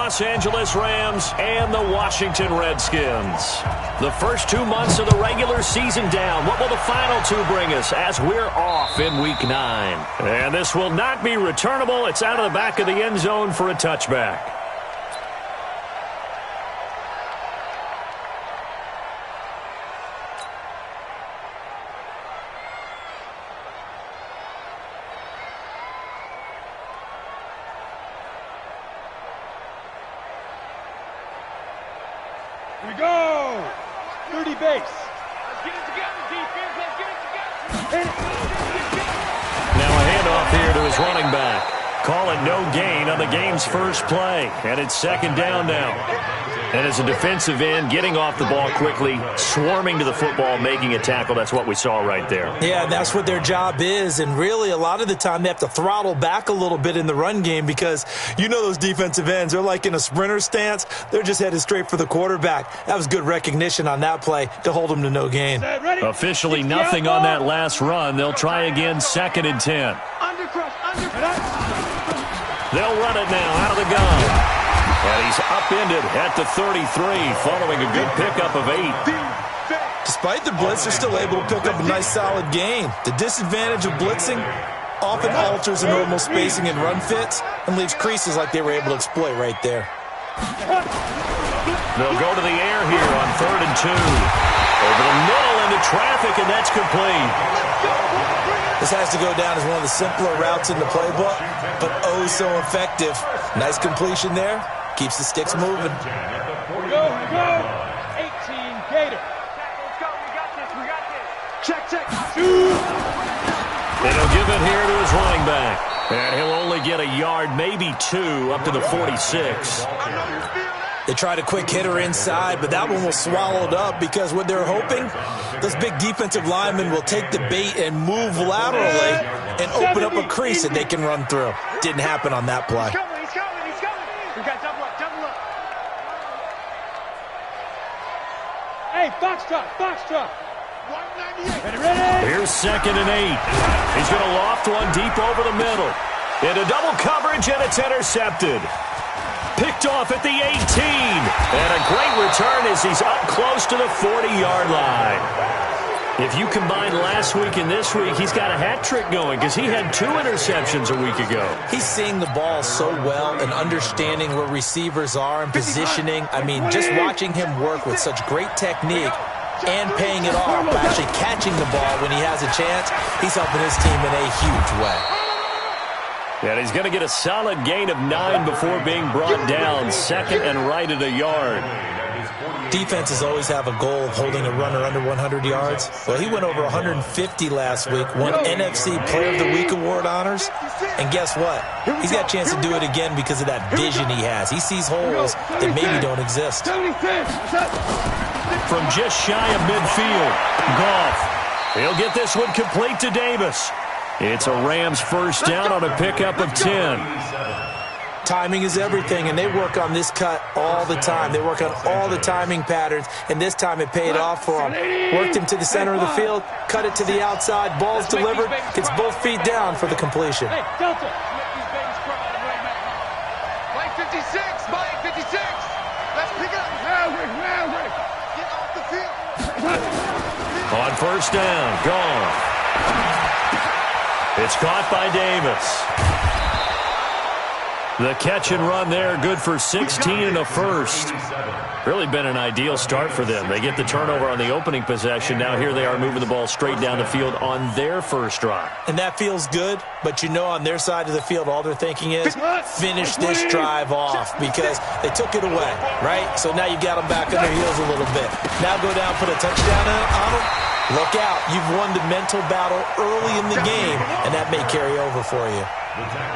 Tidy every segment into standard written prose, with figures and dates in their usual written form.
Los Angeles Rams and the Washington Redskins. The first 2 months of the regular season down. What will the final two bring us as we're off in Week 9? And this will not be returnable. It's out of the back of the end zone for a touchback. Here we go! 30 base. Let's get it together, defense. Let's get it together. Now a handoff here to his running back. Call it no gain on the game's first play. And it's second down now. And as a defensive end, getting off the ball quickly, swarming to the football, making a tackle, that's what we saw right there. Yeah, that's what their job is. And really, a lot of the time, they have to throttle back a little bit in the run game because you know those defensive ends, they're like in a sprinter stance. They're just headed straight for the quarterback. That was good recognition on that play to hold them to no gain. Officially nothing on that last run. They'll try again, 2nd and 10. They'll run it now out of the gun. And he's upended at the 33, following a good pickup of 8. Despite the blitz, they're still able to pick up a nice, solid gain. The disadvantage of blitzing often alters the normal spacing and run fits and leaves creases like they were able to exploit right there. They'll go to the air here on 3rd and 2. Over the middle into traffic, and that's complete. This has to go down as one of the simpler routes in the playbook, but oh so effective. Nice completion there. Keeps the sticks moving. Go. 18 Gator. Let's go. We got this. Check. And he'll give it here to his running back. And he'll only get a yard, maybe 2, up to the 46. They tried a quick hitter inside, but that one was swallowed up because what they're hoping, those big defensive linemen will take the bait and move laterally and open up a crease that they can run through. Didn't happen on that play. He's coming. We got double up. Hey, box truck. 198. Ready? Here's 2nd and 8. He's going to loft one deep over the middle. Into double coverage, and it's intercepted. Picked off at the 18. And a great return as he's up close to the 40-yard line. If you combine last week and this week, he's got a hat trick going because he had 2 interceptions a week ago. He's seeing the ball so well and understanding where receivers are and positioning. I mean, just watching him work with such great technique and paying it off by actually catching the ball when he has a chance, he's helping his team in a huge way. And he's going to get a solid gain of 9 before being brought down, 2nd and right at a yard. Defenses always have a goal of holding a runner under 100 yards. Well, he went over 150 last week, won NFC Player of the Week award honors. And guess what? He's got a chance to do it again because of that vision he has. He sees holes that maybe don't exist. From just shy of midfield, Goff. He'll get this one complete to Davis. It's a Rams first down on a pickup of 10. Timing is everything, and they work on this cut all the time. They work on all the timing patterns, and this time it paid off for him. Worked him to the center of the field, cut it to the outside, ball's delivered, gets both feet down for the completion. Hey, Delta. Mike 56. Let's pick it up. Get off the field. On first down, gone. It's caught by Davis. The catch and run there, good for 16 and a first. Really been an ideal start for them. They get the turnover on the opening possession. Now here they are moving the ball straight down the field on their first drive. And that feels good, but you know on their side of the field, all they're thinking is finish this drive off because they took it away, right? So now you got them back on their heels a little bit. Now go down, put a touchdown on them. Look out. You've won the mental battle early in the game, and that may carry over for you.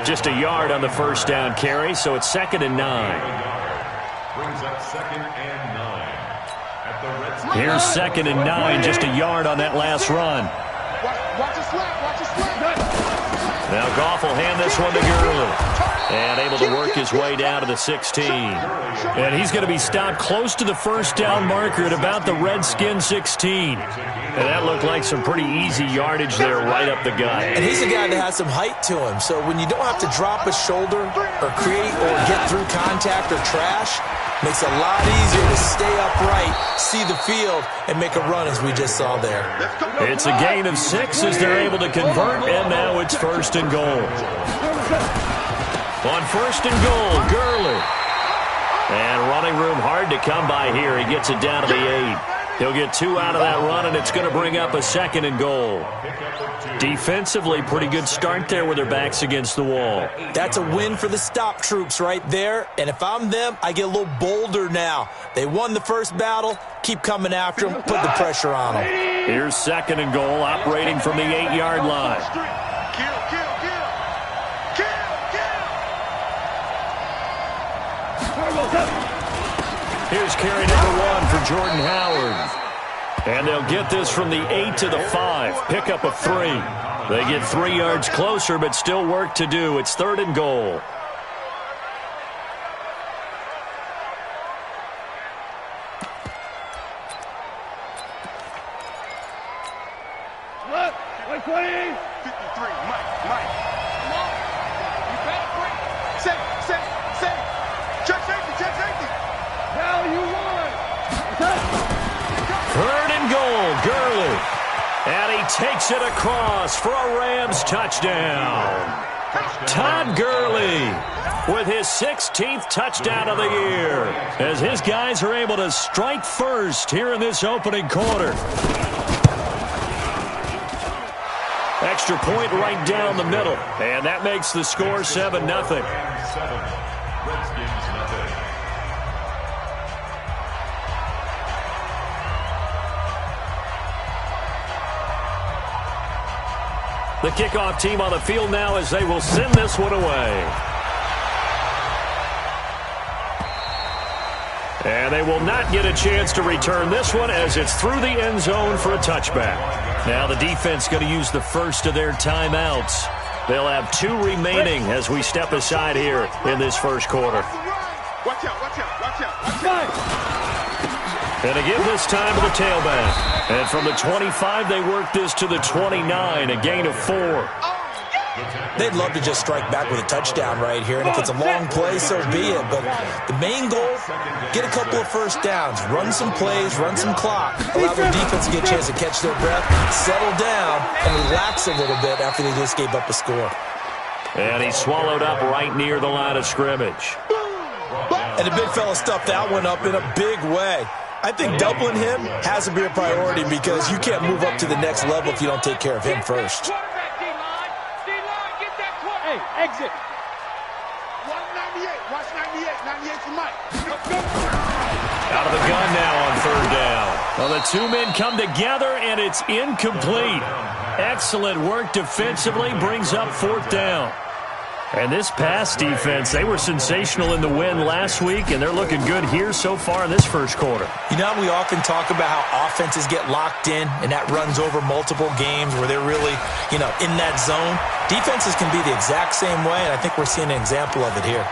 Just a yard on the first down carry, so it's 2nd and 9. Here's 2nd and 9, just a yard on that last run. Watch a slap. Now Goff will hand this one to Gurley. And able to work his way down to the 16. And he's going to be stopped close to the first down marker at about the Redskin 16. And that looked like some pretty easy yardage there right up the gut. And he's a guy that has some height to him. So when you don't have to drop a shoulder or create or get through contact or trash, makes it a lot easier to stay upright, see the field, and make a run as we just saw there. It's a gain of 6 as they're able to convert, and now it's 1st and goal. On 1st and goal, Gurley. And running room hard to come by here. He gets it down to the 8. He'll get 2 out of that run, and it's going to bring up a 2nd and goal. Defensively, pretty good start there with their backs against the wall. That's a win for the stop troops right there. And if I'm them, I get a little bolder now. They won the first battle. Keep coming after them. Put the pressure on them. Here's 2nd and goal, operating from the 8-yard line. Here's carry number 1 for Jordan Howard. And they'll get this from the 8 to the 5. Pickup of 3. They get 3 yards closer, but still work to do. It's 3rd and goal. What? 120? 53, Mike. Come on. You better break. Set. Check safety. Now you won. 3rd and goal, Gurley. And he takes it across for a Rams touchdown. Todd Gurley with his 16th touchdown of the year as his guys are able to strike first here in this opening quarter. Extra point right down the middle, and that makes the score 7-0. The kickoff team on the field now as they will send this one away. And they will not get a chance to return this one as it's through the end zone for a touchback. Now the defense going to use the first of their timeouts. They'll have 2 remaining as we step aside here in this first quarter. Watch out. And to give this time to the tailback. And from the 25, they work this to the 29, a gain of 4. They'd love to just strike back with a touchdown right here, and if it's a long play, so be it. But the main goal, get a couple of first downs, run some plays, run some clock, allow their defense to get a chance to catch their breath, settle down, and relax a little bit after they just gave up a score. And he swallowed up right near the line of scrimmage. And the big fella stuffed that one up in a big way. I think doubling him has to be a priority because you can't move up to the next level if you don't take care of him first. Hey, exit. 198. Watch 98 for Mike. Out of the gun now on 3rd down. Well, the 2 men come together, and it's incomplete. Excellent work defensively, brings up 4th down. And this pass defense, they were sensational in the win last week, and they're looking good here so far in this first quarter. You know, we often talk about how offenses get locked in, and that runs over multiple games where they're really, in that zone. Defenses can be the exact same way, and I think we're seeing an example of it here.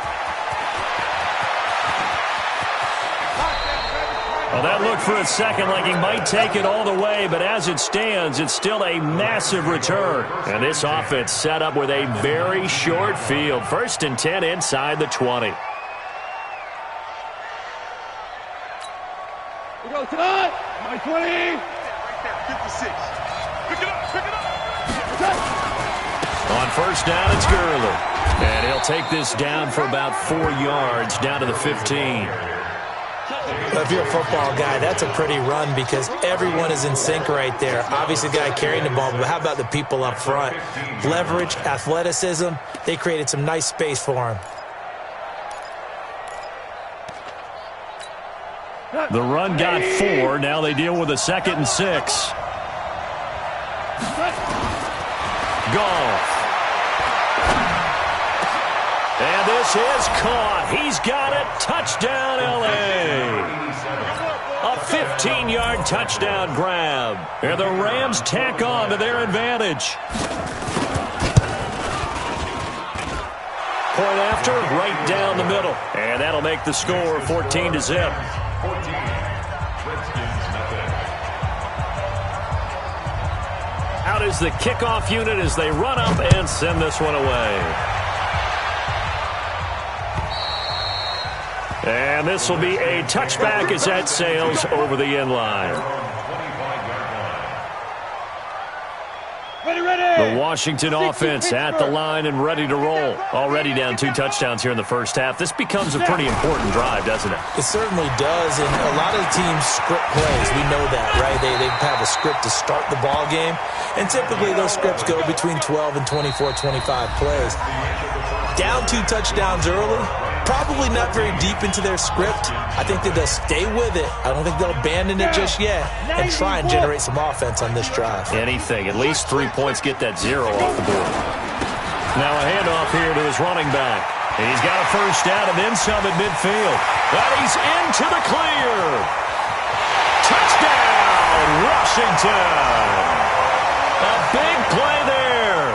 Well, that looked for a second like he might take it all the way, but as it stands, it's still a massive return. And this offense set up with a very short field. 1st and 10 inside the 20. We go tonight. My 20. 56. Pick it up. On 1st down, it's Gurley. And he'll take this down for about 4 yards, down to the 15. If you're a football guy, that's a pretty run because everyone is in sync right there. Obviously, the guy carrying the ball, but how about the people up front? Leverage, athleticism, they created some nice space for him. The run got 4. Now they deal with a 2nd and 6. Goff. And this is caught. He's got it. Touchdown, L.A. A 15-yard touchdown grab. And the Rams tack on to their advantage. point after, right down the middle. And that'll make the score 14-0. Out is the kickoff unit as they run up and send this one away. And this will be a touchback as that sails over the end line. The Washington offense at the line and ready to roll. Already down 2 touchdowns here in the first half. This becomes a pretty important drive, doesn't it? It certainly does, and a lot of teams script plays. We know that, right? They have a script to start the ball game, and typically those scripts go between 12 and 24, 25 plays. Down 2 touchdowns early, probably not very deep into their script. I think that they'll stay with it. I don't think they'll abandon it just yet and try and generate some offense on this drive. Anything. At least 3 points, get that 0 off the board. Now a handoff here to his running back. He's got a first down and then some at midfield. But he's into the clear. Touchdown, Washington. A big play there.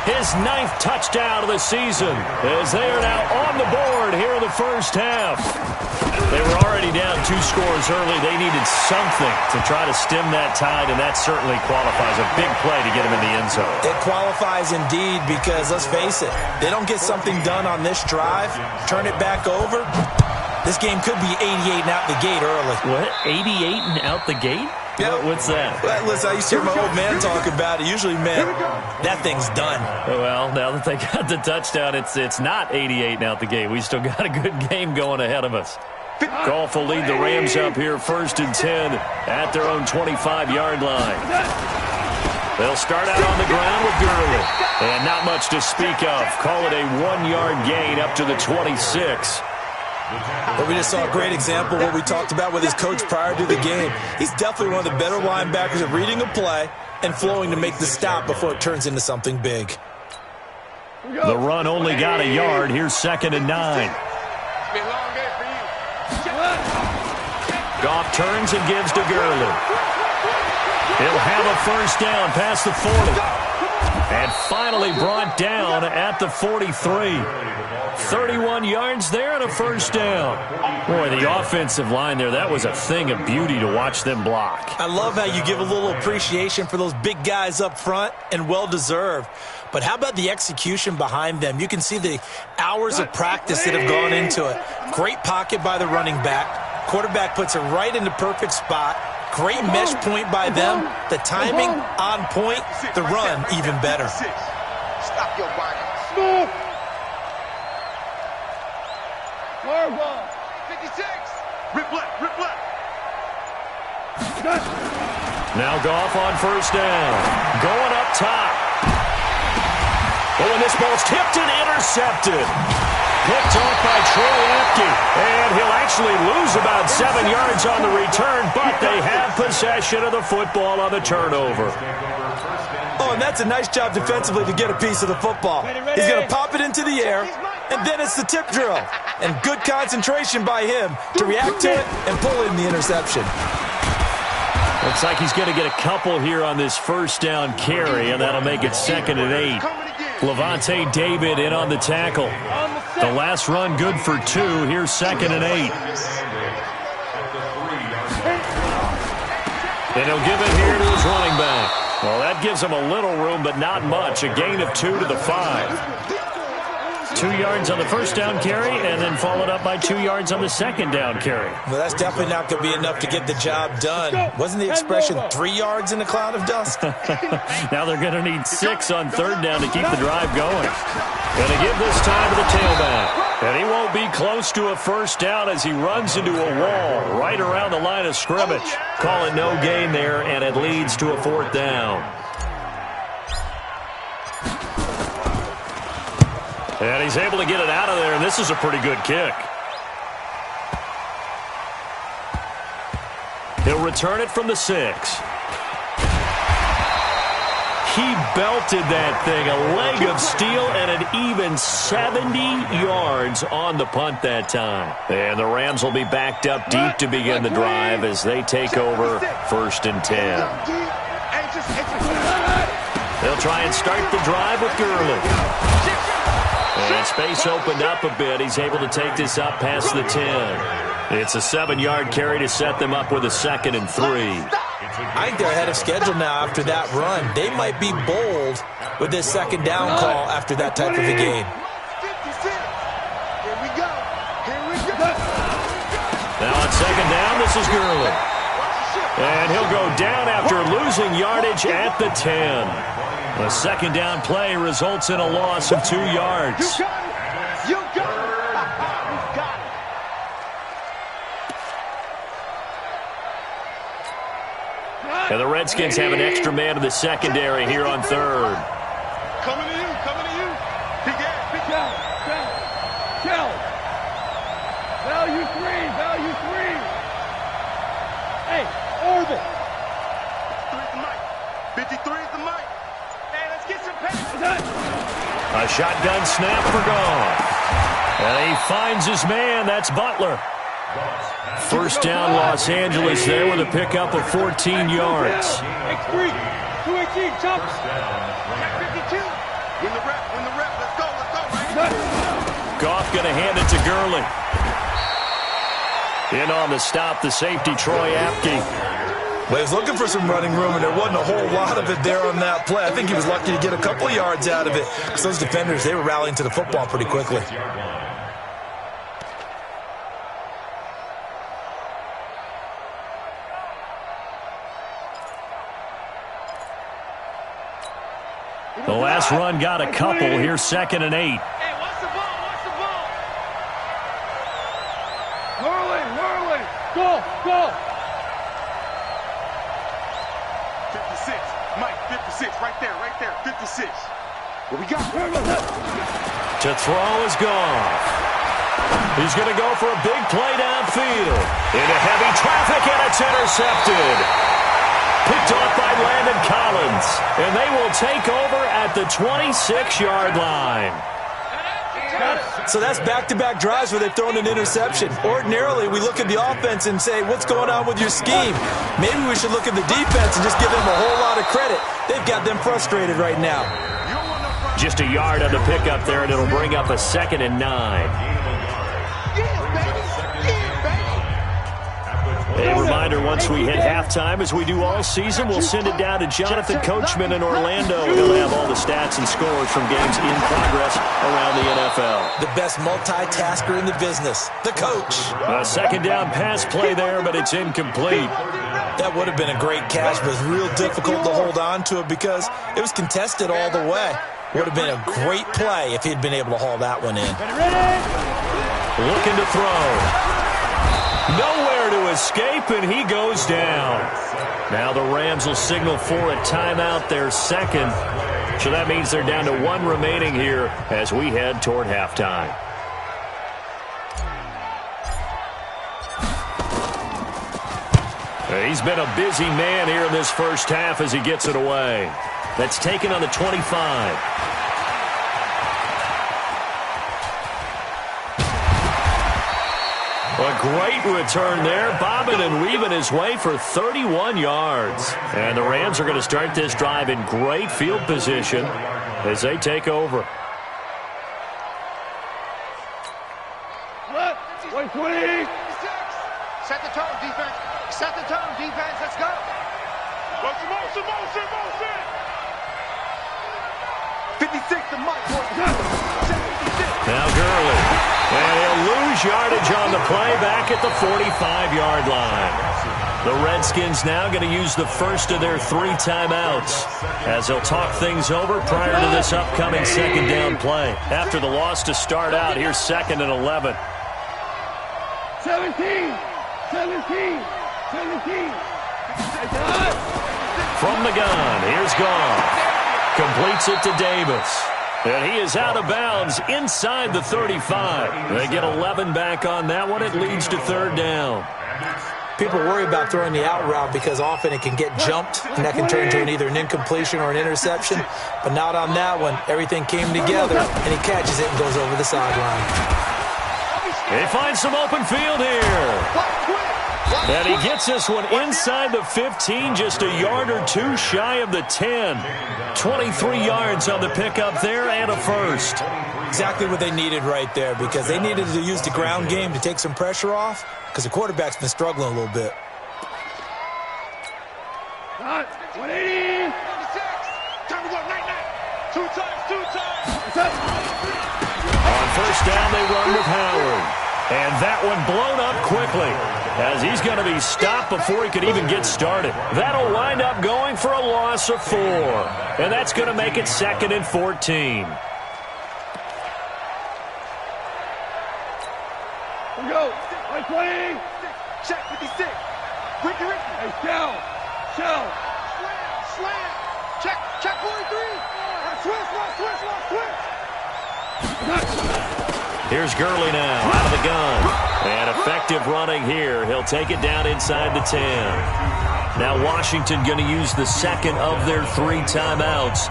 His 9th touchdown of the season as they are now on the board here in the first half. They were already down 2 scores early. They needed something to try to stem that tide, and that certainly qualifies. A big play to get him in the end zone. It qualifies indeed because, let's face it, they don't get something done on this drive, turn it back over, this game could be 88 and out the gate early. What? 88 and out the gate? Yeah. What's that? Well, listen, I used to hear my old man talk about it. Usually meant that thing's done. Well, now that they got the touchdown, it's not 88 and out the gate. We still got a good game going ahead of us. Goff will lead the Rams up here 1st and 10 at their own 25-yard line. They'll start out on the ground with Gurley. And not much to speak of. Call it a 1-yard gain up to the 26. But we just saw a great example of what we talked about with his coach prior to the game. He's definitely one of the better linebackers at reading a play and flowing to make the stop before it turns into something big. The run only got a yard. Here's 2nd and 9. Goff turns and gives to Gurley. He'll have a first down past the 40. And finally brought down at the 43. 31 yards there and a first down. Boy, the offensive line there, that was a thing of beauty to watch them block. I love how you give a little appreciation for those big guys up front, and well-deserved. But how about the execution behind them? You can see the hours of practice that have gone into it. Great pocket by the running back. Quarterback puts it right in the perfect spot. Great mesh point by them. The timing on point. The run even better. Stop your whining. 56. Rip left, rip left. Now Goff on first down. Going up top. Oh, and this ball's tipped and intercepted. Picked off by Troy Apke. And he'll actually lose about 7 yards on the return, but they have possession of the football on the turnover. Oh, and that's a nice job defensively to get a piece of the football. He's going to pop it into the air, and then it's the tip drill. And good concentration by him to react to it and pull in the interception. Looks like he's going to get a couple here on this first down carry, and that'll make it 2nd and 8. Levante David in on the tackle. The last run good for 2. Here's 2nd and 8. And he'll give it here to his running back. Well, that gives him a little room, but not much. A gain of 2 to the 5. 2 yards on the first down carry, and then followed up by 2 yards on the second down carry. Well, that's definitely not going to be enough to get the job done. Wasn't the expression 3 yards in a cloud of dust? Now they're going to need 6 on third down to keep the drive going. Going to give this time to the tailback. And he won't be close to a first down as he runs into a wall right around the line of scrimmage. Call it no gain there, and it leads to a 4th down. And he's able to get it out of there, and this is a pretty good kick. He'll return it from the 6. He belted that thing, a leg of steel, and an even 70 yards on the punt that time. And the Rams will be backed up deep to begin the drive as they take over 1st and 10. They'll try and start the drive with Gurley. And space opened up a bit. He's able to take this up past the 10. It's a 7-yard carry to set them up with a 2nd and 3. I think they're ahead of schedule now after that run. They might be bold with this 2nd down call after that type of a game. Here we go. Here we go. Now on 2nd down, this is Gurley. And he'll go down after losing yardage at the 10. The 2nd down play results in a loss of 2 yards. You got it. You got it. You got it. And the Redskins have an extra man in the secondary here on 3rd. Coming to you. Coming to you. Big ass. Big ass. Kill. Value 3. Value 3. Hey, orbit. 53 is the mic. 53 is the mic. Hey, let's get some passes. A shotgun snap for Goff. And he finds his man. That's Butler. First down, Los Angeles there with a pickup of 14 yards. X3. 218. Jumps. 52. Win the rep. Win the rep. Let's go. Let's go. Right? Goff going to hand it to Gurley. In on the stop, the safety, Troy Apke. Well, he was looking for some running room, and there wasn't a whole lot of it there on that play. I think he was lucky to get a couple yards out of it, because those defenders, they were rallying to the football pretty quickly. The last run got a couple. Here's 2nd and 8. Hey, watch the ball. Watch the ball. Whirling. Go. 56. Mike, 56. Right there. 56. What we got? To throw is Goff. He's going to go for a big play downfield. Into heavy traffic, and it's intercepted. Picked off by Landon Collins. And they will take over at the 26-yard line. So that's back-to-back drives where they've thrown an interception. Ordinarily, we look at the offense and say, what's going on with your scheme? Maybe we should look at the defense and just give them a whole lot of credit. They've got them frustrated right now. Just a yard on the pickup there, and it'll bring up a 2nd and 9. A reminder, once we hit halftime, as we do all season, we'll send it down to Jonathan Coachman in Orlando. He'll have all the stats and scores from games in progress around the NFL. The best multitasker in the business, the coach. A 2nd down pass play there, but it's incomplete. That would have been a great catch, but it was real difficult to hold on to it because it was contested all the way. Would have been a great play if he'd been able to haul that one in. Looking to throw. Nowhere to escape, and he goes down. Now the Rams will signal for a timeout, their 2nd. So that means they're down to 1 remaining here as we head toward halftime. He's been a busy man here in this first half as he gets it away. That's taken on the 25. A great return there, bobbing and weaving his way for 31 yards. And the Rams are going to start this drive in great field position as they take over. What? 120. Set the tone, defense. Set the tone, defense. Let's go. Motion. 56 to Mike. Now Gurley. And he'll lose yardage on the play back at the 45-yard line. The Redskins now going to use the first of their 3 timeouts as they'll talk things over prior to this upcoming 2nd down play. After the loss to start out, here's 2nd and 11. 17. From the gun, here's Goff. Completes it to Davis. And he is out of bounds inside the 35. They get 11 back on that one. It leads to 3rd down. People worry about throwing the out route because often it can get jumped, and that can turn into either an incompletion or an interception. But not on that one. Everything came together, and he catches it and goes over the sideline. They find some open field here. And he gets this one inside the 15, just a yard or 2 shy of the 10. 23 yards on the pickup there and a first. Exactly what they needed right there, because they needed to use the ground game to take some pressure off, because the quarterback's been struggling a little bit. 180. Time to go, night. Two times. On first down, they run with Howard. And that one blown up quickly, as he's going to be stopped before he could even get started. That'll wind up going for a loss of 4. And that's going to make it 2nd and 14. Here we go. Right play. Check 56. Ricky. Hey, shell. Slam. Check 43. Switch. Here's Gurley now, out of the gun. And effective running here. He'll take it down inside the 10. Now Washington going to use the second of their 3 timeouts,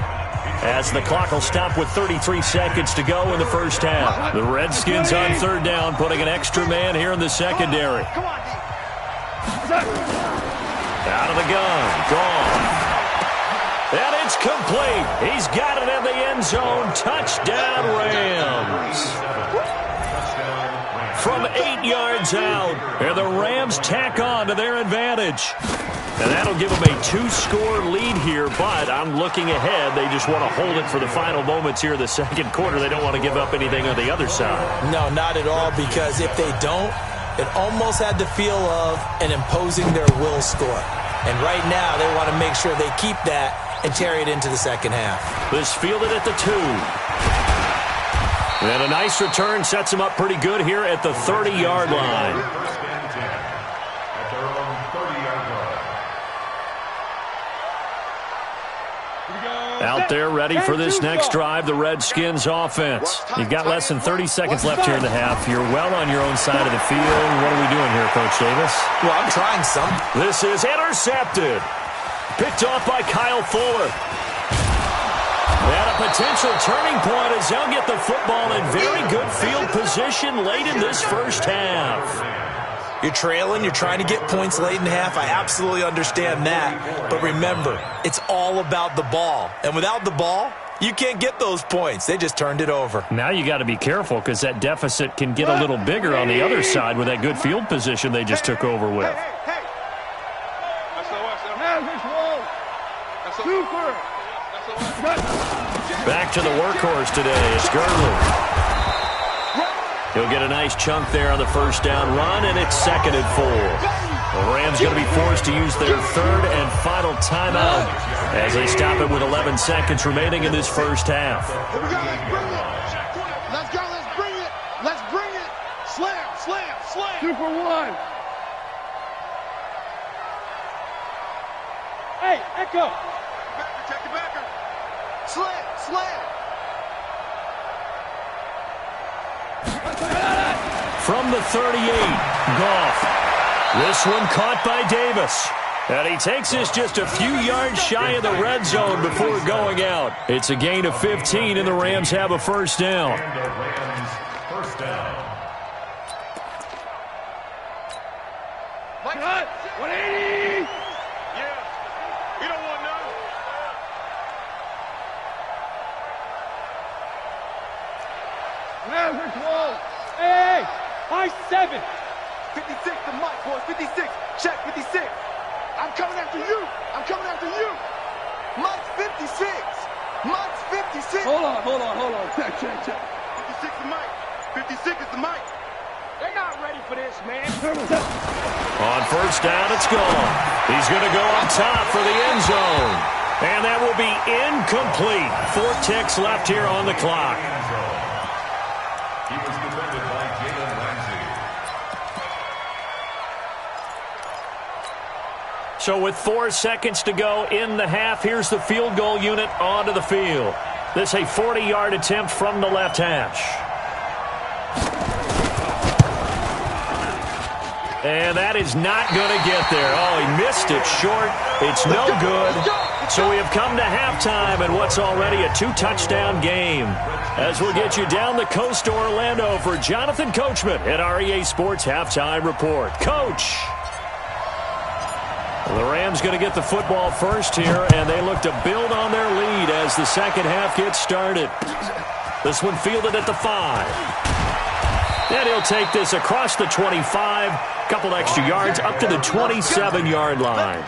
as the clock will stop with 33 seconds to go in the first half. The Redskins on third down, putting an extra man here in the secondary. Out of the gun. Gone. And it's complete. He's got it in the end zone. Touchdown, Rams. From 8 yards out. And the Rams tack on to their advantage. And that'll give them a 2-score lead here, but I'm looking ahead. They just want to hold it for the final moments here in the second quarter. They don't want to give up anything on the other side. No, not at all, because if they don't, it almost had the feel of an imposing their will score. And right now, they want to make sure they keep that and carry it into the second half. This fielded at the 2. And a nice return sets him up pretty good here at the 30-yard line. Out there ready for this next drive, the Redskins offense. You've got less than 30 seconds left here in the half. You're well on your own side of the field. What are we doing here, Coach Davis? Well, I'm trying some. This is intercepted. Picked off by Kyle Fuller. And a potential turning point as they'll get the football in very good field position late in this first half. You're trailing, you're trying to get points late in the half. I absolutely understand that. But remember, it's all about the ball. And without the ball, you can't get those points. They just turned it over. Now you got to be careful, because that deficit can get a little bigger on the other side with that good field position they just took over with. Back to the workhorse today. It's Gurley. He'll get a nice chunk there on the first down run, and it's 2nd and 4. The Rams going to be forced to use their 3rd and final timeout as they stop it with 11 seconds remaining in this first half. Here we go. Let's go. Let's bring it. Slam. 2 for 1. Hey, Echo. Check the backer. Slam. From the 38, Goff. This one caught by Davis. And he takes this just a few yards shy of the red zone before going out. It's a gain of 15, and the Rams have a first down. Cut. 180. Yeah. You don't want none. Rams are close. Hey. High 7. 56 to Mike, boys. 56. Check 56. I'm coming after you. Mike's 56. Hold on. Check. 56 to Mike. 56 is the Mike. They're not ready for this, man. On first down, it's gone. He's going to go up top for the end zone. And that will be incomplete. 4 ticks left here on the clock. So with 4 seconds to go in the half, here's the field goal unit onto the field. This a 40-yard attempt from the left hash. And that is not going to get there. Oh, he missed it short. It's no good. So we have come to halftime in what's already a 2-touchdown game. As we'll get you down the coast to Orlando for Jonathan Coachman at our EA Sports Halftime Report. Coach! The Rams going to get the football first here, and they look to build on their lead as the second half gets started. This one fielded at the 5. And he'll take this across the 25. Couple extra yards up to the 27-yard line.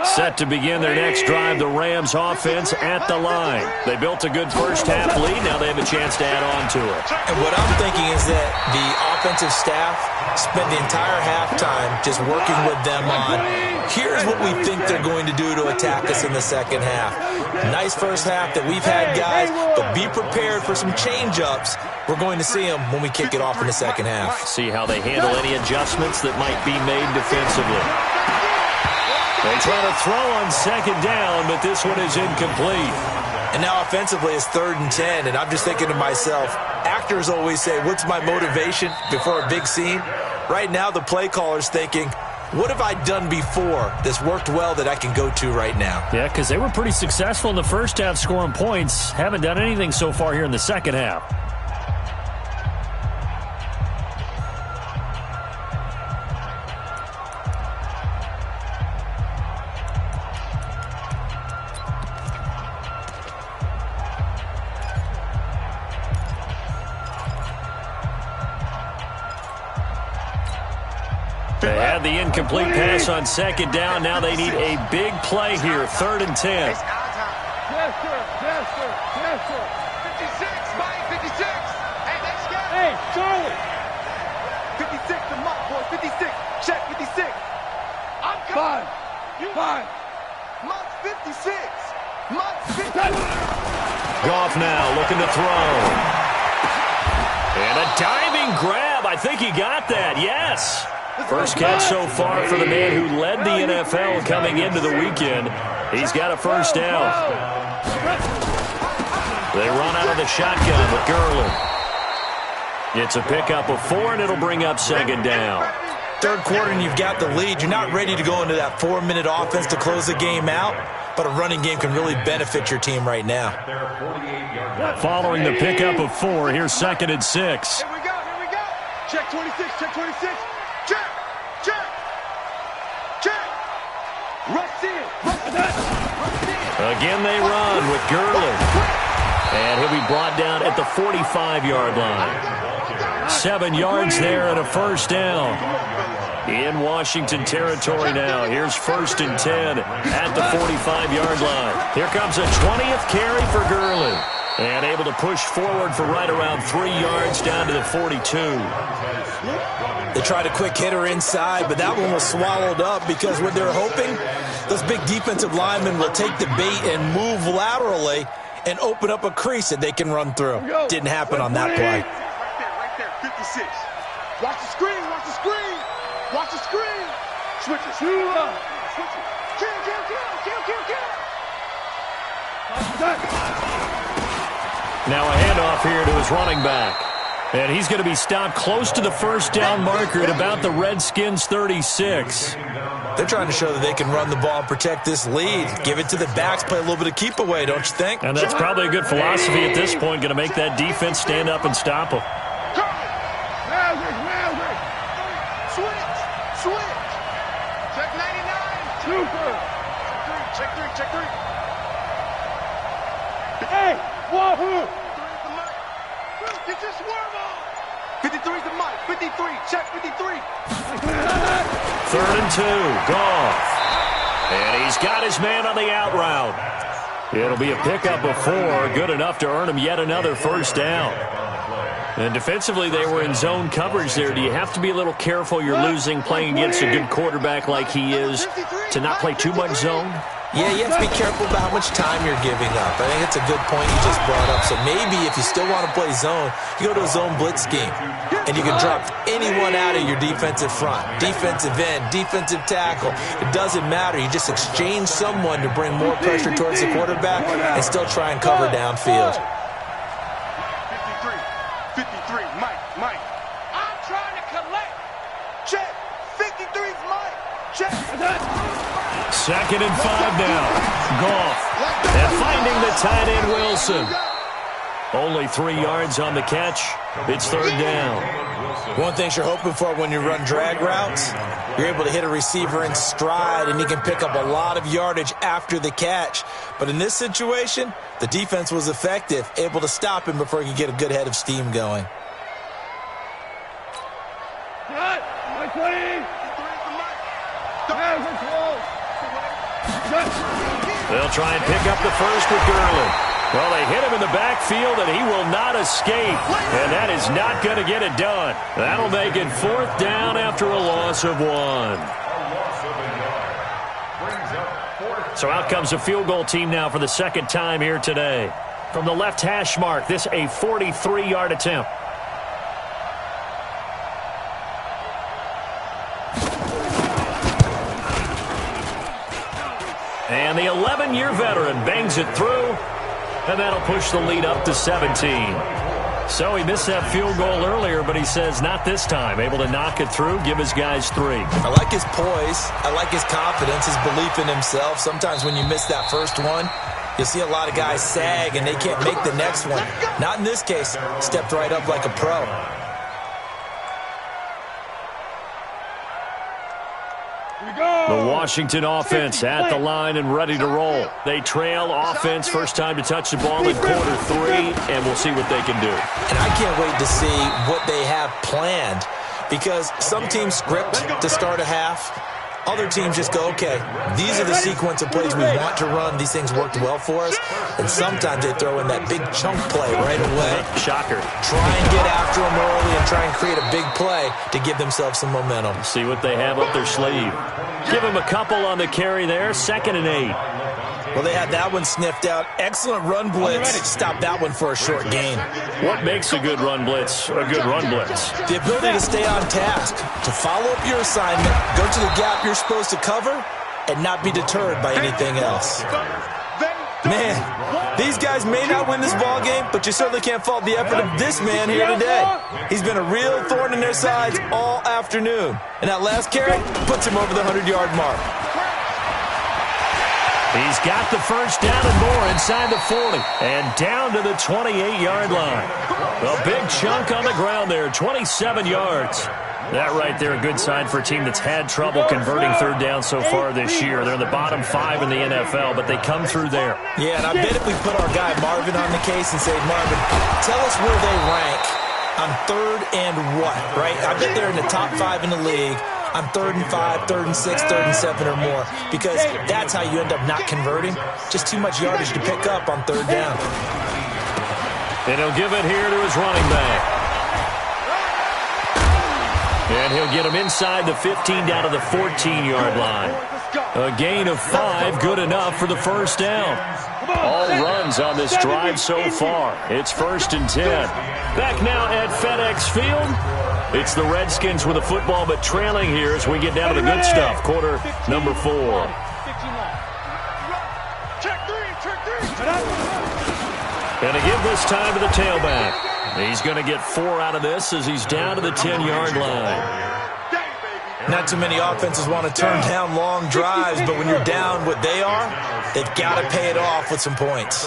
Set to begin their next drive, the Rams offense at the line. They built a good first-half lead. Now they have a chance to add on to it. And what I'm thinking is that the offensive staff spent the entire halftime just working with them on, here's what we think they're going to do to attack us in the second half. Nice first half that we've had, guys, but be prepared for some change-ups. We're going to see them when we kick it off in the second half. See how they handle any adjustments that might be made defensively. They try to throw on second down, but this one is incomplete. And now offensively it's 3rd and 10, and I'm just thinking to myself, actors always say, what's my motivation before a big scene? Right now the play caller's thinking, what have I done before that's worked well that I can go to right now? Yeah, because they were pretty successful in the first half scoring points. Haven't done anything so far here in the second half. They had the incomplete pass on second down. Now they need a big play here, 3rd and 10. Yes, sir. Yes, sir. Yes, sir. 56, Mike, 56. Hey, let's go. Hey, Charlie. 56 to Mike, boy. 56. Check 56. I'm coming. Five. Mike's 56. Mike's 56. Goff now looking to throw. And a diving grab. I think he got that, yes. First catch so far for the man who led the NFL coming into the weekend. He's got a first down. They run out of the shotgun with Gurley. It's a pickup of 4, and it'll bring up second down. Third quarter and you've got the lead. You're not ready to go into that 4-minute offense to close the game out, but a running game can really benefit your team right now. Following the pickup of 4, here's 2nd and 6. Here we go. Check 26, check 26. Check. Rush in. Again they run with Gurley. And he'll be brought down at the 45-yard line. 7 yards there and a first down. In Washington territory now. Here's 1st and 10 at the 45-yard line. Here comes a 20th carry for Gurley. And able to push forward for right around 3 yards down to the 42. They tried a quick hitter inside, but that one was swallowed up because what they're hoping, those big defensive linemen will take the bait and move laterally and open up a crease that they can run through. Didn't happen on that play. Right there, 56. Watch the screen. Switch it. Kill. Now a handoff here to his running back. And he's going to be stopped close to the first down marker at about the Redskins' 36. They're trying to show that they can run the ball and protect this lead. Give it to the backs, play a little bit of keep away, don't you think? And that's probably a good philosophy at this point, going to make that defense stand up and stop them. Switch. Check 99. Super. Check 3. Hey, wahoo. Get your swerve on. 53's the Mike. 53. Check 53. 3rd and 2. Goff. And he's got his man on the out route. It'll be a pickup of 4. Good enough to earn him yet another first down. And defensively, they were in zone coverage there. Do you have to be a little careful you're losing playing against a good quarterback like he is to not play too much zone? Yeah, you have to be careful about how much time you're giving up. I think it's a good point you just brought up. So maybe if you still want to play zone, you go to a zone blitz scheme. And you can drop anyone out of your defensive front. Defensive end, defensive tackle. It doesn't matter. You just exchange someone to bring more pressure towards the quarterback and still try and cover downfield. 53, Mike. I'm trying to collect. Check. 53's Mike. Check. 2nd and 5 now. Goff. And finding the tight end Wilson. Only 3 yards on the catch. It's third down. One thing you're hoping for when you run drag routes, you're able to hit a receiver in stride, and he can pick up a lot of yardage after the catch. But in this situation, the defense was effective, able to stop him before he could get a good head of steam going. They'll try and pick up the first with Gurley. Well, they hit him in the backfield, and he will not escape. And that is not going to get it done. That'll make it fourth down after a loss of 1. So out comes a field goal team now for the second time here today. From the left hash mark, this a 43-yard attempt. And the 11-year veteran bangs it through. And that'll push the lead up to 17. So he missed that field goal earlier, but he says not this time. Able to knock it through, give his guys 3. I like his poise. I like his confidence, his belief in himself. Sometimes when you miss that first one, you'll see a lot of guys sag and they can't make the next one. Not in this case. Stepped right up like a pro. The Washington offense at the line and ready to roll. They trail offense, first time to touch the ball in quarter 3, and we'll see what they can do. And I can't wait to see what they have planned, because some teams script to start a half. Other teams just go, okay, these are the sequence of plays we want to run. These things worked well for us. And sometimes they throw in that big chunk play right away. Shocker. Try and get after them early and try and create a big play to give themselves some momentum. See what they have up their sleeve. Give them a couple on the carry there, 2nd and 8. Well, they had that one sniffed out. Excellent run blitz. Stop that one for a short gain. What makes a good run blitz a good run blitz? The ability to stay on task, to follow up your assignment, go to the gap you're supposed to cover, and not be deterred by anything else. Man, these guys may not win this ball game, but you certainly can't fault the effort of this man here today. He's been a real thorn in their sides all afternoon. And that last carry puts him over the 100-yard mark. He's got the first down and more inside the 40 and down to the 28-yard line. A big chunk on the ground there, 27 yards. That right there, a good sign for a team that's had trouble converting third down so far this year. They're in the bottom 5 in the NFL, but they come through there. Yeah, and I bet if we put our guy Marvin on the case and say, Marvin, tell us where they rank on third and what, right? I bet they're in the top 5 in the league on 3rd and 5, 3rd and 6, 3rd and 7 or more, because that's how you end up not converting. Just too much yardage to pick up on third down. And he'll give it here to his running back. And he'll get him inside the 15 down to the 14-yard line. A gain of 5, good enough for the first down. All runs on this drive so far. It's 1st and 10. Back now at FedEx Field. It's the Redskins with the football, but trailing here as we get down to the good stuff. Quarter number 4. And to give this time to the tailback. He's going to get 4 out of this as he's down to the 10-yard line. Not too many offenses want to turn down long drives, but when you're down what they are, they've got to pay it off with some points.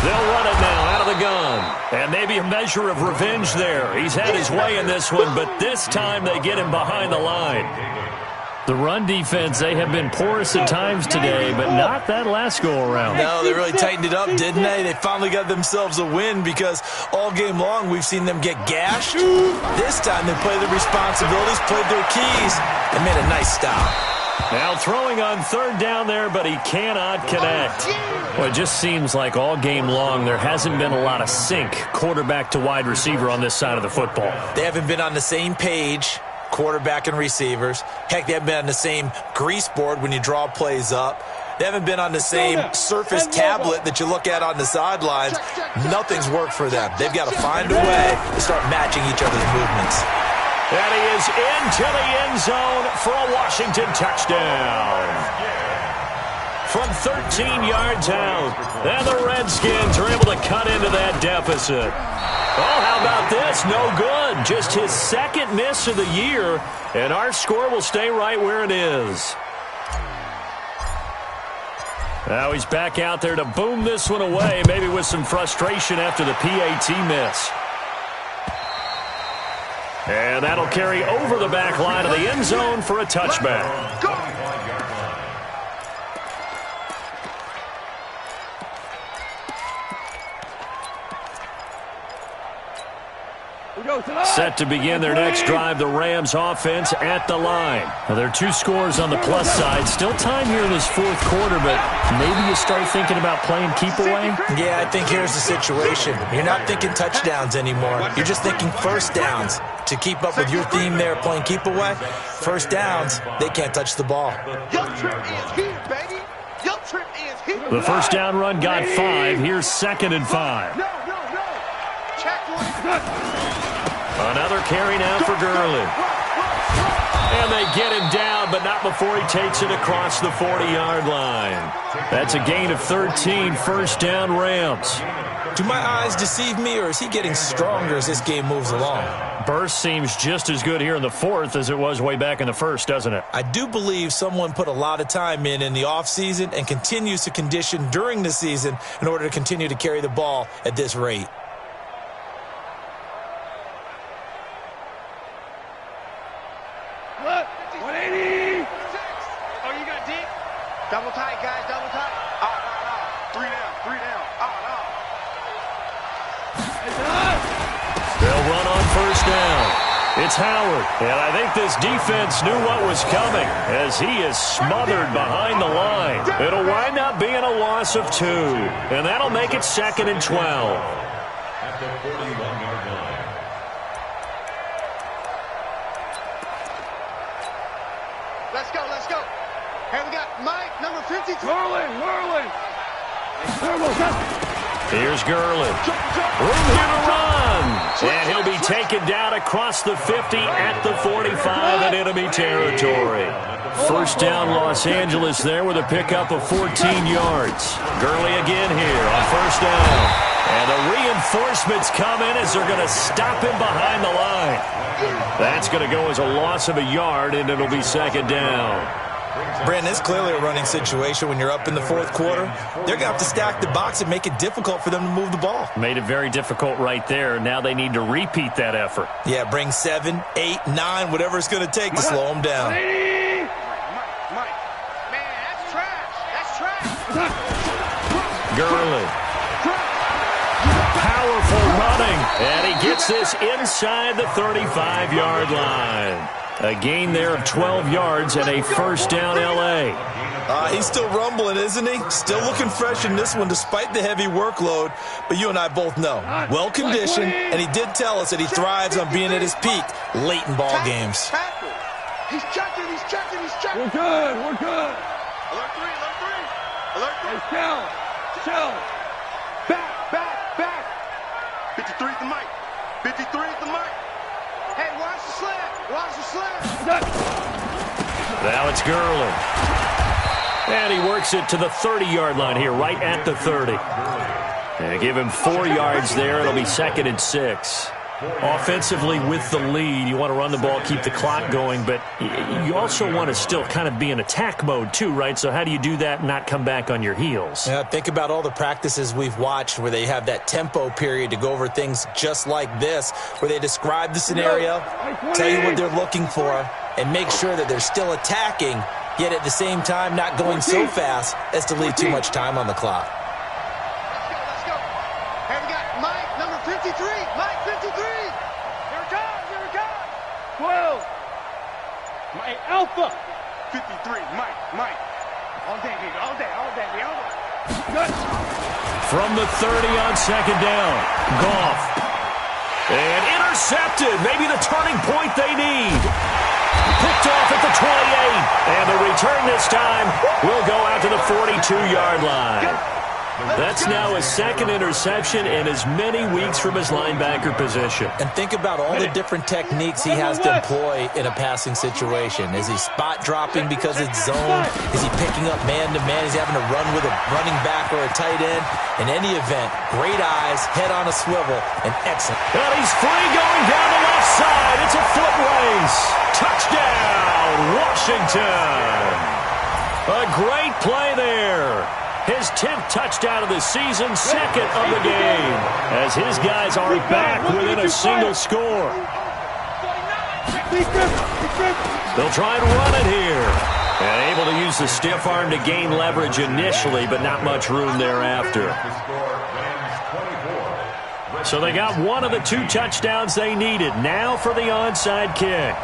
They'll run it now out of the gun. And maybe a measure of revenge there. He's had his way in this one, but this time they get him behind the line. The run defense, they have been porous at times today, but not that last go-around. No, they really tightened it up, didn't they? They finally got themselves a win because all game long we've seen them get gashed. This time they played their responsibilities, played their keys, and made a nice stop. Now throwing on third down there, but he cannot connect. Well, it just seems like all game long there hasn't been a lot of sync quarterback to wide receiver on this side of the football. They haven't been on the same page, quarterback and receivers. Heck, they haven't been on the same grease board when you draw plays up. They haven't been on the same Surface tablet that you look at on the sidelines. Nothing's worked for them. They've got to find a way to start matching each other's movements. And he is into the end zone for a Washington touchdown. From 13 yards out, and the Redskins are able to cut into that deficit. Oh, how about this? No good. Just his second miss of the year, and our score will stay right where it is. Now he's back out there to boom this one away, maybe with some frustration after the PAT miss. And that'll carry over the back line of the end zone for a touchback. Go! Set to begin their next drive, the Rams offense at the line. Now, there are 2 scores on the plus side. Still time here in this fourth quarter, but maybe you start thinking about playing keep away? Yeah, I think here's the situation. You're not thinking touchdowns anymore. You're just thinking first downs. To keep up with your theme there, playing keep away, first downs, they can't touch the ball. Your trip is here, baby. Your trip is here. The first down run got 5. Here's 2nd and 5. No. Check one. Another carry now for Gurley. And they get him down, but not before he takes it across the 40-yard line. That's a gain of 13, first down Rams. Do my eyes deceive me, or is he getting stronger as this game moves along? Burst seems just as good here in the fourth as it was way back in the first, doesn't it? I do believe someone put a lot of time in the offseason and continues to condition during the season in order to continue to carry the ball at this rate. Double tight, guys, double tight. No. 3 down. They'll run on first down. It's Howard, and I think this defense knew what was coming as he is smothered behind the line. It'll wind up being a loss of 2, and that'll make it 2nd and 12. At the 41-yard line. Let's go. Here we got Mike, number 53. Whirling. Here's Gurley. Room here to run. And he'll be taken down across the 50 at the 45 in enemy territory. First down Los Angeles there with a pickup of 14 yards. Gurley again here on first down. And the reinforcements come in as they're going to stop him behind the line. That's going to go as a loss of a yard, and it'll be 2nd down. Brandon, it's clearly a running situation when you're up in the fourth quarter. They're going to have to stack the box and make it difficult for them to move the ball. Made it very difficult right there. Now they need to repeat that effort. Yeah, bring 7, 8, 9, whatever it's going to take to slow them down. Mike. Man, that's trash. Gurley. Powerful running. And he gets this inside the 35-yard line. A gain there of 12 yards and a first down L.A. He's still rumbling, isn't he? Still looking fresh in this one despite the heavy workload. But you and I both know, well-conditioned, and he did tell us that he thrives on being at his peak late in ball games. He's checking. We're good. Alert 3. Shell. Back. 53 is the mic. Hey, watch the sled. Now it's Gurley. And he works it to the 30-yard line here, right at the 30. And give him 4 yards there. It'll be 2nd and 6. Offensively with the lead, you want to run the ball, keep the clock going, but you also want to still kind of be in attack mode too, right? So how do you do that and not come back on your heels? Yeah, think about all the practices we've watched where they have that tempo period to go over things just like this, where they describe the scenario, tell you what they're looking for, and make sure that they're still attacking, yet at the same time not going so fast as to leave too much time on the clock. Let's go. Here we got Mike, number 53. Mike, 53. Here it comes. 12. My Alpha. 53. Mike. All day, baby. From the 30 on 2nd down, Goff. And intercepted. Maybe the turning point they need. Picked off at the 28. And the return this time will go out to the 42-yard line. That's now his 2nd interception in as many weeks from his linebacker position. And think about all the different techniques he has to employ in a passing situation. Is he spot dropping because it's zone? Is he picking up man-to-man? Is he having to run with a running back or a tight end? In any event, great eyes, head on a swivel, and excellent. And he's free going down the left side. It's a foot race. Touchdown, Washington. A great play there. His 10th touchdown of the season, second of the game, as his guys are back within a single score. They'll try and run it here. And able to use the stiff arm to gain leverage initially, but not much room thereafter. So they got one of the 2 touchdowns they needed. Now for the onside kick.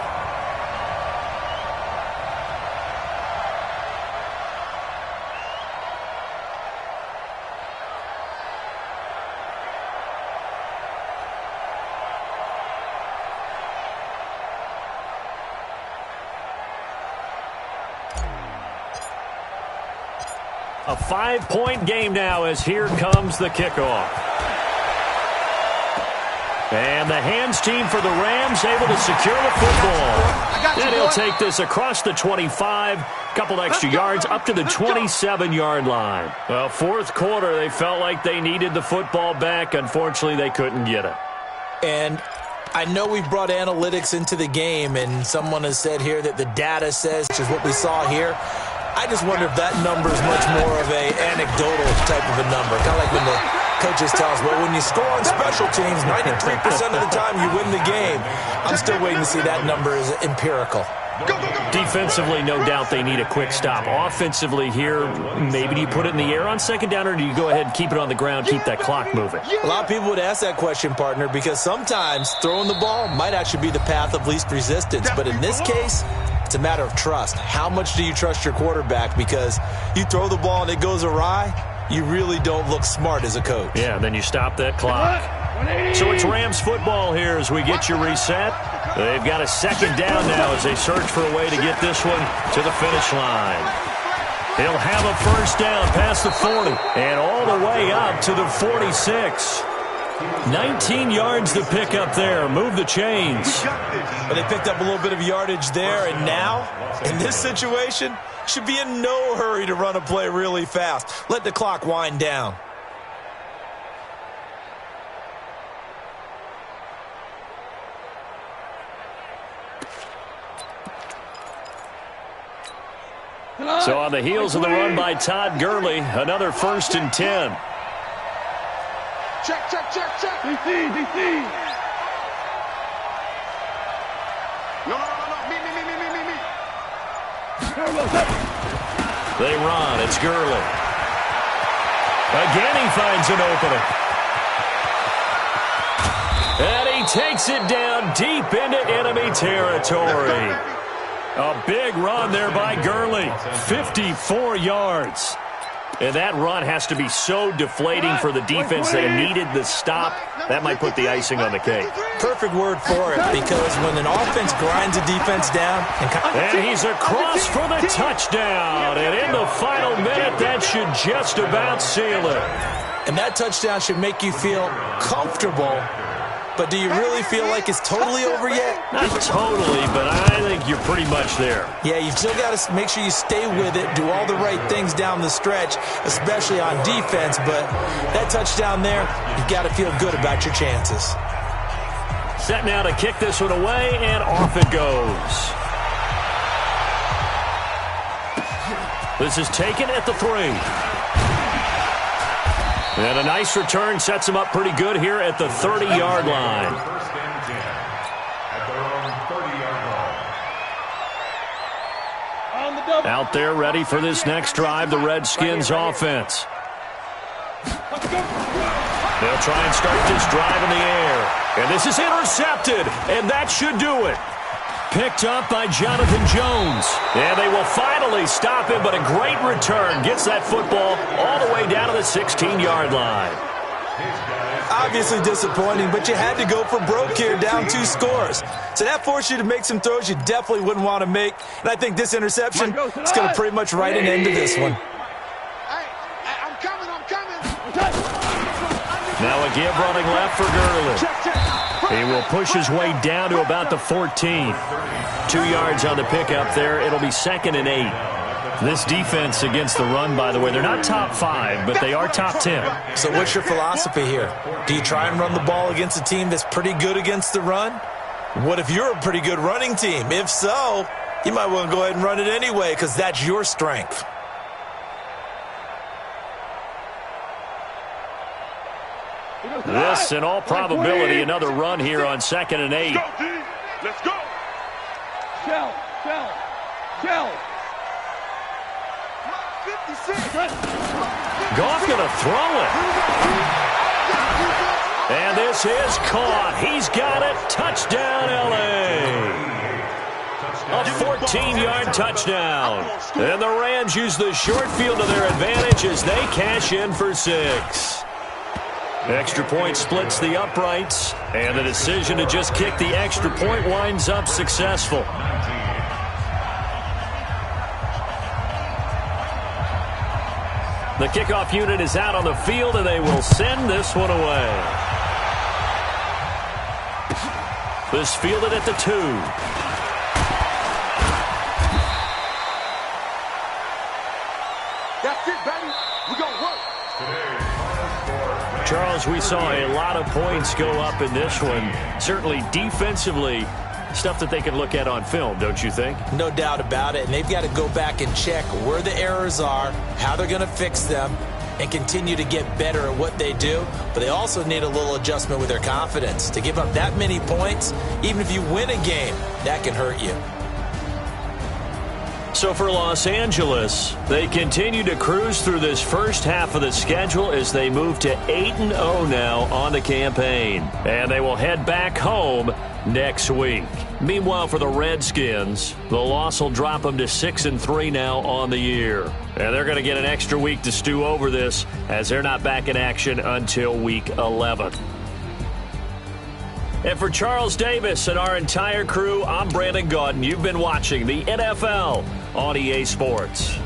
A 5-point game now as here comes the kickoff. And the hands team for the Rams able to secure the football. And he'll take this across the 25, couple extra yards up to the 27-yard line. Well, fourth quarter, they felt like they needed the football back. Unfortunately, they couldn't get it. And I know we've brought analytics into the game, and someone has said here that the data says, which is what we saw here. I just wonder if that number is much more of a anecdotal type of a number. Kind of like when the coaches tell us, well, when you score on special teams, 93% of the time you win the game. I'm still waiting to see that number is empirical. Defensively, no doubt they need a quick stop. Offensively here, maybe do you put it in the air on second down, or do you go ahead and keep it on the ground, keep that clock moving? A lot of people would ask that question, partner, because sometimes throwing the ball might actually be the path of least resistance. But in this case, it's a matter of trust. How much do you trust your quarterback? Because you throw the ball and it goes awry, you really don't look smart as a coach. Yeah, then you stop that clock. So it's Rams football here as we get you reset. They've got a second down now as they search for a way to get this one to the finish line. He'll have a first down past the 40 and all the way up to the 46. 19 yards to pick up there. Move the chains. But they picked up a little bit of yardage there, and now, in this situation, should be in no hurry to run a play really fast. Let the clock wind down. So on the heels of the run by Todd Gurley, another 1st and 10. Check. DC. No. Me. They run. It's Gurley. Again, he finds an opening. And he takes it down deep into enemy territory. A big run there by Gurley. 54 yards. And that run has to be so deflating for the defense that it needed the stop. That might put the icing on the cake. Perfect word for it, because when an offense grinds a defense down... And he's across for the touchdown. And in the final minute, that should just about seal it. And that touchdown should make you feel comfortable. But do you really feel like it's totally over yet? Not totally, but I think you're pretty much there. Yeah, you've still got to make sure you stay with it, do all the right things down the stretch, especially on defense. But that touchdown there, you've got to feel good about your chances. Set now to kick this one away, and off it goes. This is taken at the 3. And a nice return sets him up pretty good here at the 30-yard line. First and 10 at their own 30-yard line. Out there ready for this next drive, the Redskins offense. They'll try and start this drive in the air. And this is intercepted, and that should do it. Picked up by Jonathan Jones. And they will finally stop him, but a great return gets that football all the way down to the 16-yard line. Obviously disappointing, but you had to go for broke here, down 2 scores. So that forced you to make some throws you definitely wouldn't want to make. And I think this interception is going to pretty much write an end to this one. I'm coming. Now a give running left for Gurley. He will push his way down to about the 14. 2 yards on the pickup there. It'll be 2nd and 8. This defense against the run, by the way, they're not top 5, but they are top 10. So what's your philosophy here? Do you try and run the ball against a team that's pretty good against the run? What if you're a pretty good running team? If so, you might want to go ahead and run it anyway, because that's your strength. This, in all probability, another run here on 2nd and 8. Let's go, D. Let's go. Shell. Goff going to throw it. And this is caught. He's got it. Touchdown, L.A. A 14-yard touchdown. And the Rams use the short field to their advantage as they cash in for 6. Extra point splits the uprights, and the decision to just kick the extra point winds up successful. The kickoff unit is out on the field, and they will send this one away. This fielded at the 2. That's it, baby. We're going to work. Charles, we saw a lot of points go up in this one. Certainly defensively, stuff that they can look at on film, don't you think? No doubt about it. And they've got to go back and check where the errors are, how they're going to fix them, and continue to get better at what they do. But they also need a little adjustment with their confidence. To give up that many points, even if you win a game, that can hurt you. So for Los Angeles, they continue to cruise through this first half of the schedule as they move to 8-0 now on the campaign. And they will head back home next week. Meanwhile, for the Redskins, the loss will drop them to 6-3 now on the year. And they're going to get an extra week to stew over this as they're not back in action until week 11. And for Charles Davis and our entire crew, I'm Brandon Gaudin. You've been watching the NFL on EA Sports.